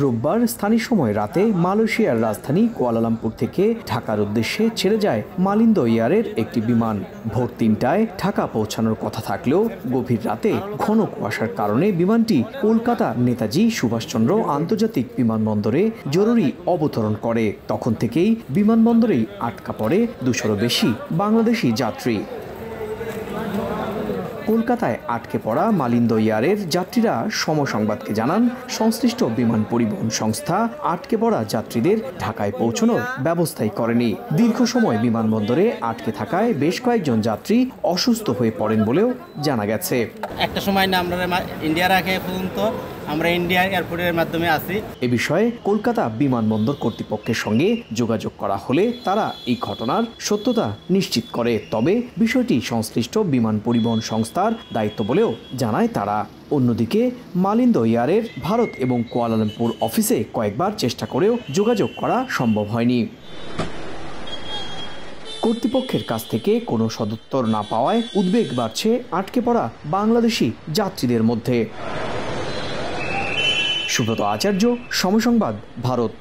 রোববার স্থানীয় সময় রাতে মালয়েশিয়ার রাজধানী কুয়ালালামপুর থেকে ঢাকার উদ্দেশ্যে ছেড়ে যায় মালিন্দো এয়ারের একটি বিমান। ভোর ৩টায় ঢাকা পৌঁছানোর কথা থাকলেও গভীর রাতে ঘন কুয়াশার কারণে বিমানটি কলকাতা নেতাজি সুভাষচন্দ্র আন্তর্জাতিক বিমানবন্দরে জরুরি অবতরণ করে। তখন থেকেই বিমানবন্দরেই আটকা পড়ে ২০০-রও বেশি বাংলাদেশি যাত্রী। কলকাতায় আটকে পড়া মালিন্দো এয়ারের যাত্রীরা সমসংবাদকে জানান, সংশ্লিষ্ট বিমান পরিবহন সংস্থা আটকে পড়া যাত্রীদের ঢাকায় পৌঁছানোর ব্যবস্থাই করেনি। দীর্ঘ সময় বিমানবন্দরে আটকে থাকায় বেশ কয়েকজন যাত্রী অসুস্থ হয়ে পড়েন বলেও জানা গেছে। একটা সময় না আমরা ইন্ডিয়ার আগে পর্যন্ত আমরা ইন্ডিয়া এয়ারপোর্টের মাধ্যমে আসি। এ বিষয়ে কলকাতা বিমানবন্দর কর্তৃপক্ষের সঙ্গে যোগাযোগ করা হলে তারা এই ঘটনার সত্যতা নিশ্চিত করে। তবে বিষয়টি সংশ্লিষ্ট বিমান পরিবহন সংস্থার দায়িত্ব বলেও জানায় তারা। অন্যদিকে মালিন্দো এয়ারের ভারত এবং কুয়ালালামপুর অফিসে কয়েকবার চেষ্টা করেও যোগাযোগ করা সম্ভব হয়নি। কর্তৃপক্ষের কাছ থেকে কোনো সদুত্তর না পাওয়ায় উদ্বেগ বাড়ছে আটকে পড়া বাংলাদেশি যাত্রীদের মধ্যে। সুব্রত আচার্য, সময় সংবাদ, ভারত।